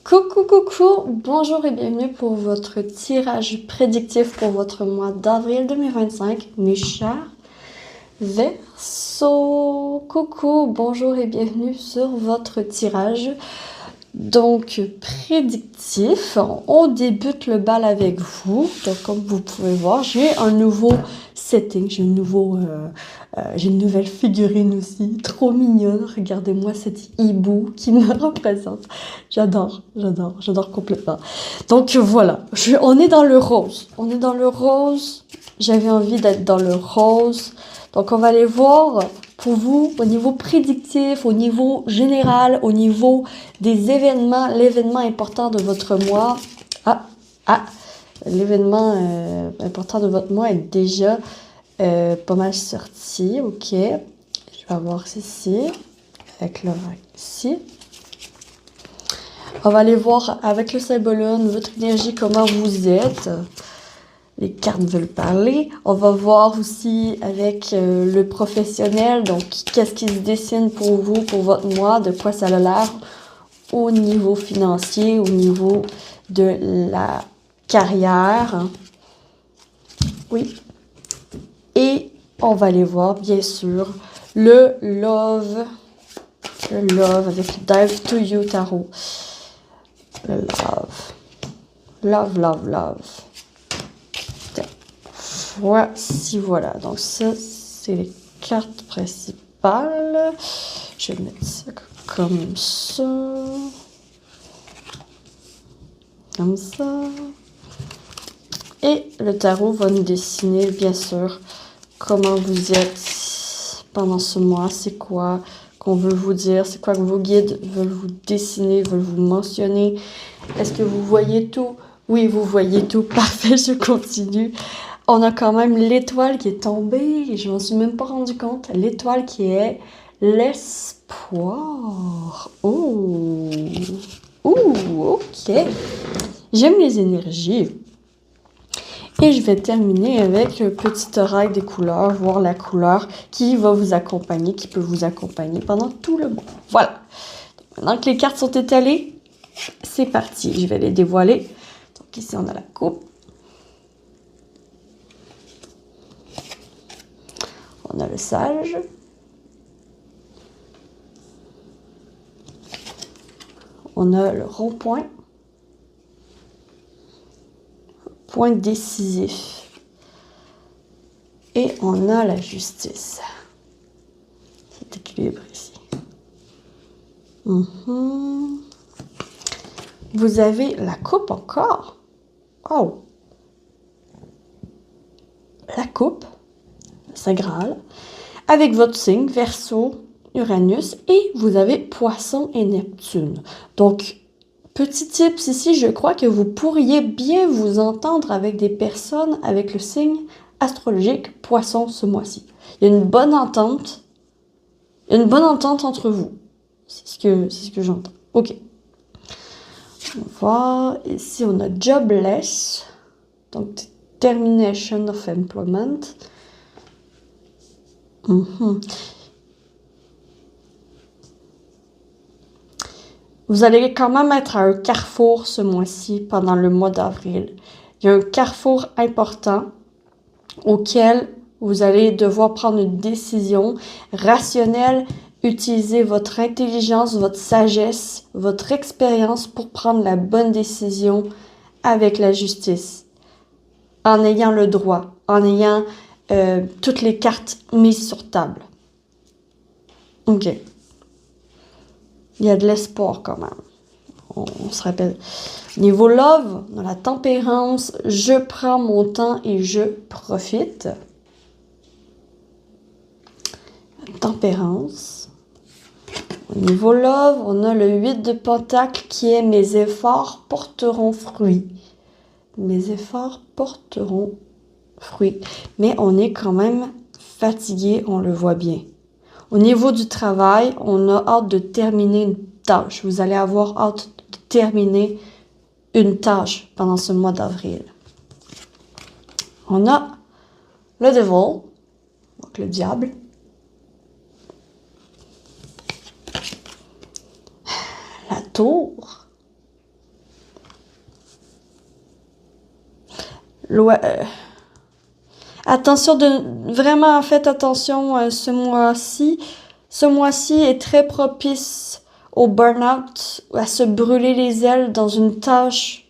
Coucou, coucou, bonjour et bienvenue pour votre tirage prédictif pour votre mois d'avril 2025, mes chers Verseaux. Coucou, bonjour et bienvenue sur votre tirage. Donc, prédictif, on débute le bal avec vous. Donc, comme vous pouvez voir, j'ai un nouveau setting, j'ai une nouvelle figurine aussi, trop mignonne. Regardez-moi cet hibou qui me représente. J'adore complètement. Donc, voilà, on est dans le rose. On est dans le rose. J'avais envie d'être dans le rose. Donc, on va aller voir pour vous au niveau prédictif, au niveau général, au niveau des événements, l'événement important de votre mois. L'événement important de votre mois est déjà pas mal sorti. Ok, je vais avoir ceci avec l'oracle ici. On va aller voir avec le symbole, votre énergie, comment vous êtes. Les cartes veulent parler. On va voir aussi avec le professionnel, donc qu'est-ce qui se dessine pour vous, pour votre mois, de quoi ça a l'air au niveau financier, au niveau de la carrière. Oui. Et on va aller voir, bien sûr, le love avec Dive to You Tarot. Le love. Voici, voilà. Donc ça, c'est les cartes principales. Je vais mettre ça comme ça. Comme ça. Et le tarot va nous dessiner, bien sûr, comment vous êtes pendant ce mois. C'est quoi qu'on veut vous dire. C'est quoi que vos guides veulent vous dessiner, veulent vous mentionner. Est-ce que vous voyez tout? Oui, vous voyez tout. Parfait, je continue. On a quand même l'étoile qui est tombée, et je m'en suis même pas rendu compte. L'étoile qui est l'espoir. Oh, ok. J'aime les énergies. Et je vais terminer avec le petit oracle des couleurs, voir la couleur qui va vous accompagner, qui peut vous accompagner pendant tout le mois. Voilà. Maintenant que les cartes sont étalées, c'est parti. Je vais les dévoiler. Donc ici, on a la coupe. On a le sage. On a le rond-point. Point décisif. Et on a la justice. C'est équilibre ici. Vous avez la coupe encore. Oh! La coupe. Saint Graal, avec votre signe, Verseau, Uranus, et vous avez Poisson et Neptune. Donc, petit tips ici, je crois que vous pourriez bien vous entendre avec des personnes avec le signe astrologique Poisson ce mois-ci. Il y a une bonne entente. Il y a une bonne entente entre vous. C'est ce que j'entends. Ok. On va voir. Ici, on a Jobless. Donc, Termination of Employment. Vous allez quand même être à un carrefour ce mois-ci, pendant le mois d'avril. Il y a un carrefour important auquel vous allez devoir prendre une décision rationnelle, utiliser votre intelligence, votre sagesse, votre expérience pour prendre la bonne décision avec la justice, en ayant le droit, en ayant toutes les cartes mises sur table. Ok. Il y a de l'espoir quand même. On se rappelle. Niveau love, dans la tempérance, je prends mon temps et je profite. Tempérance. Au niveau love, on a le 8 de pentacle qui est mes efforts porteront fruit. Mes efforts porteront fruit. Mais on est quand même fatigué, on le voit bien. Au niveau du travail, on a hâte de terminer une tâche. Vous allez avoir hâte de terminer une tâche pendant ce mois d'avril. On a le Devil, donc le diable. La tour. attention vraiment faites attention ce mois-ci. Ce mois-ci est très propice au burn-out, à se brûler les ailes dans une tâche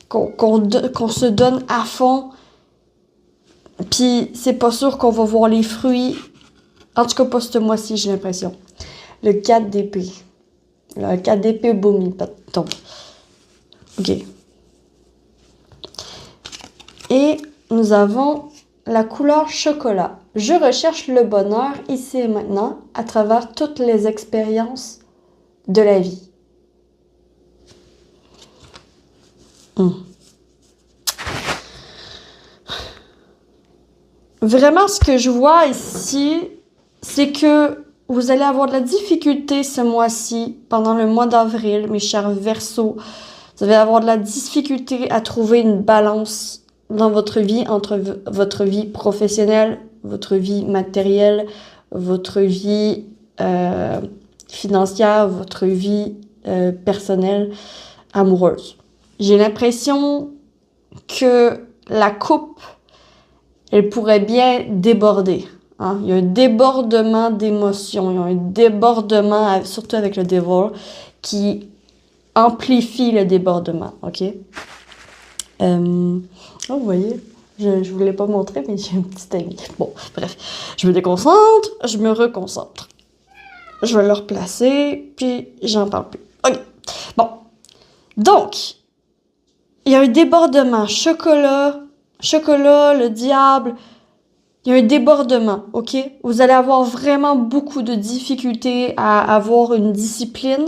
qu'on se donne à fond. Puis c'est pas sûr qu'on va voir les fruits. En tout cas, pas ce mois-ci, j'ai l'impression. Le 4 d'épée. Le 4 d'épée, boum, il tombe. OK. Et nous avons la couleur chocolat. Je recherche le bonheur ici et maintenant à travers toutes les expériences de la vie. Vraiment, ce que je vois ici, c'est que vous allez avoir de la difficulté ce mois-ci, pendant le mois d'avril, mes chers Verseaux. Vous allez avoir de la difficulté à trouver une balance dans votre vie entre votre vie professionnelle, votre vie matérielle, votre vie financière, votre vie personnelle, amoureuse. J'ai l'impression que la coupe, elle pourrait bien déborder. Hein? Il y a un débordement d'émotions, il y a un débordement, surtout avec le Devil, qui amplifie le débordement, ok? Oh, vous voyez, je voulais pas montrer, mais j'ai un petit ami. Bon, bref, je me déconcentre, je me reconcentre. Je vais le replacer, puis j'en parle plus. Ok, bon. Donc, il y a un débordement. Chocolat, le diable, il y a un débordement, ok? Vous allez avoir vraiment beaucoup de difficultés à avoir une discipline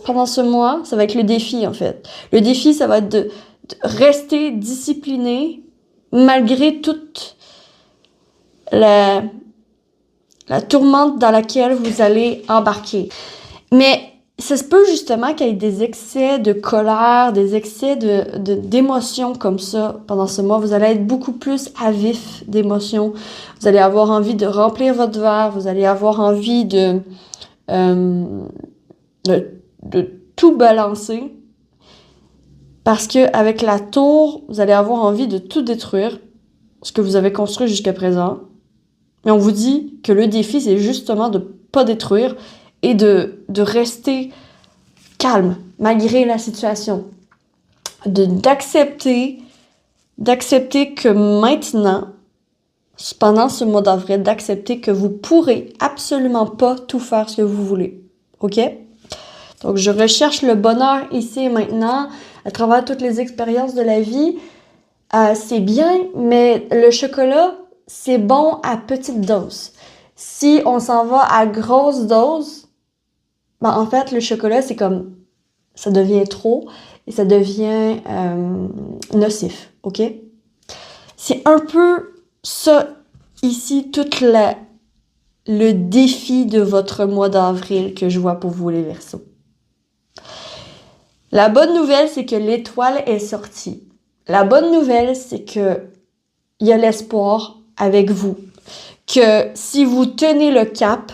pendant ce mois. Ça va être le défi, en fait. Le défi, ça va être de rester discipliné malgré toute la tourmente dans laquelle vous allez embarquer. Mais ça se peut justement qu'il y ait des excès de colère, des excès d'émotions comme ça pendant ce mois. Vous allez être beaucoup plus à vif d'émotions. Vous allez avoir envie de remplir votre verre. Vous allez avoir envie de tout balancer. Parce que avec la tour, vous allez avoir envie de tout détruire, ce que vous avez construit jusqu'à présent. Mais on vous dit que le défi, c'est justement de pas détruire et de rester calme malgré la situation. D'accepter que maintenant, pendant ce mois d'avril, d'accepter que vous pourrez absolument pas tout faire ce que vous voulez. OK? Donc, je recherche le bonheur ici et maintenant à travers toutes les expériences de la vie. C'est bien, mais le chocolat, c'est bon à petite dose. Si on s'en va à grosse dose, ben en fait, le chocolat, c'est comme, ça devient trop et ça devient nocif, ok? C'est un peu ça, ici, tout le défi de votre mois d'avril que je vois pour vous, les Verseaux. La bonne nouvelle, c'est que l'étoile est sortie. La bonne nouvelle, c'est que il y a l'espoir avec vous. Que si vous tenez le cap,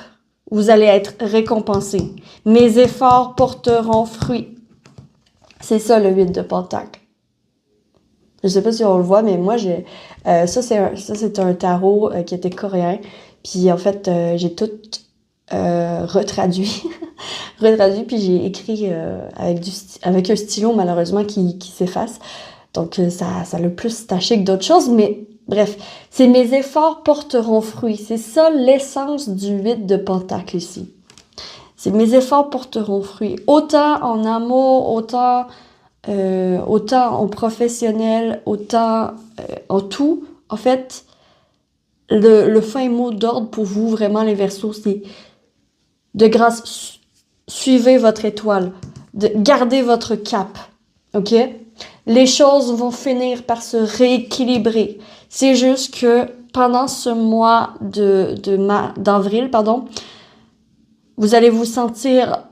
vous allez être récompensé. Mes efforts porteront fruit. C'est ça le 8 de Pentacle. Je sais pas si on le voit, mais moi, ça c'est un tarot qui était coréen. Puis en fait, j'ai tout retraduit. Puis j'ai écrit avec un stylo, malheureusement, qui s'efface. Donc, ça l'a plus taché que d'autres choses, mais bref, c'est mes efforts porteront fruit. C'est ça l'essence du 8 de Pentacle ici. C'est mes efforts porteront fruit. Autant en amour, autant en professionnel, autant en tout. En fait, le fin mot d'ordre pour vous, vraiment, les Verseaux, c'est de grâce, suivez votre étoile, gardez votre cap, ok? Les choses vont finir par se rééquilibrer. C'est juste que pendant ce mois d'avril, vous allez vous sentir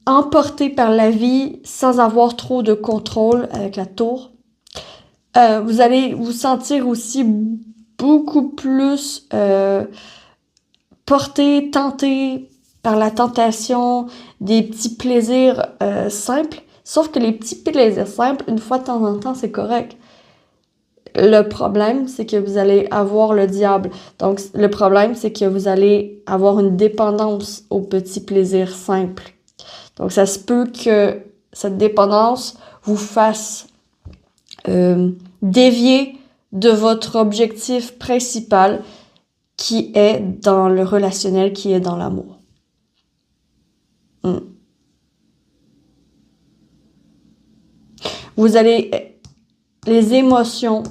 emporté par la vie sans avoir trop de contrôle avec la tour. Vous allez vous sentir aussi beaucoup plus porté, tenté par la tentation des petits plaisirs simples. Sauf que les petits plaisirs simples, une fois de temps en temps, c'est correct. le problème, c'est que vous allez avoir le diable. Donc, le problème, c'est que vous allez avoir une dépendance aux petits plaisirs simples. Donc, ça se peut que cette dépendance vous fasse dévier de votre objectif principal qui est dans le relationnel, qui est dans l'amour. Vous allez... Les émotions,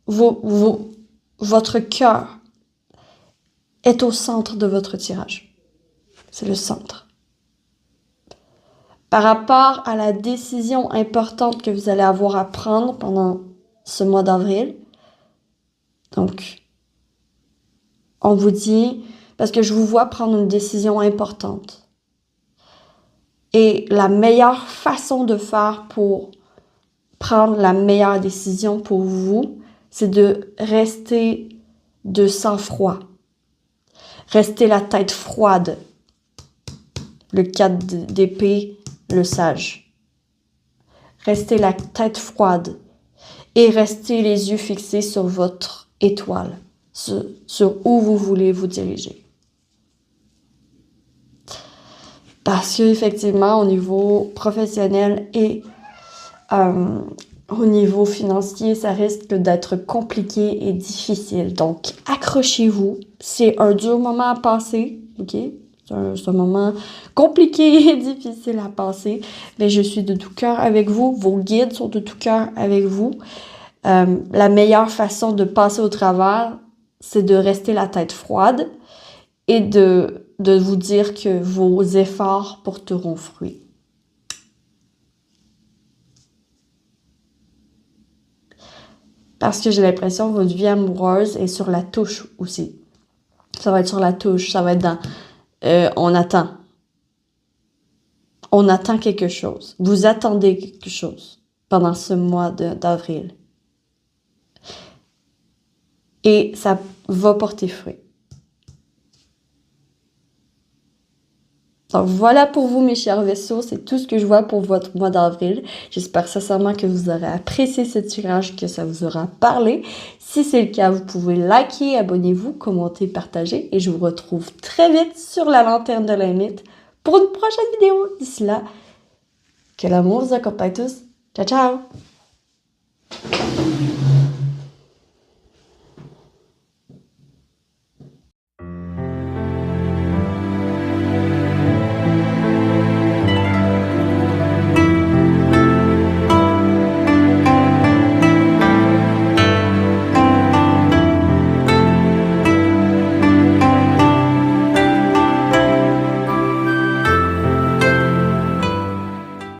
votre cœur est au centre de votre tirage. C'est le centre. Par rapport à la décision importante que vous allez avoir à prendre pendant ce mois d'avril, donc, on vous dit, parce que je vous vois prendre une décision importante. Et la meilleure façon de faire pour prendre la meilleure décision pour vous, c'est de rester de sang-froid. Rester la tête froide. Le 4 d'épée, le sage. Restez la tête froide et restez les yeux fixés sur votre étoile, sur où vous voulez vous diriger. Parce qu'effectivement, au niveau professionnel et au niveau financier, ça risque d'être compliqué et difficile. Donc, accrochez-vous. C'est un dur moment à passer, ok? C'est un moment compliqué et difficile à passer, mais je suis de tout cœur avec vous. Vos guides sont de tout cœur avec vous. La meilleure façon de passer au travers, c'est de rester la tête froide et de vous dire que vos efforts porteront fruit. Parce que j'ai l'impression que votre vie amoureuse est sur la touche aussi. Ça va être sur la touche, ça va être dans... on attend. On attend quelque chose. Vous attendez quelque chose pendant ce mois d'avril. Et ça va porter fruit. Donc voilà pour vous, mes chers vaisseaux, c'est tout ce que je vois pour votre mois d'avril. J'espère sincèrement que vous aurez apprécié ce tirage, que ça vous aura parlé. Si c'est le cas, vous pouvez liker, abonnez-vous, commenter, partager. Et je vous retrouve très vite sur la lanterne de l'ermite pour une prochaine vidéo. D'ici là, que l'amour vous accompagne tous. Ciao, ciao!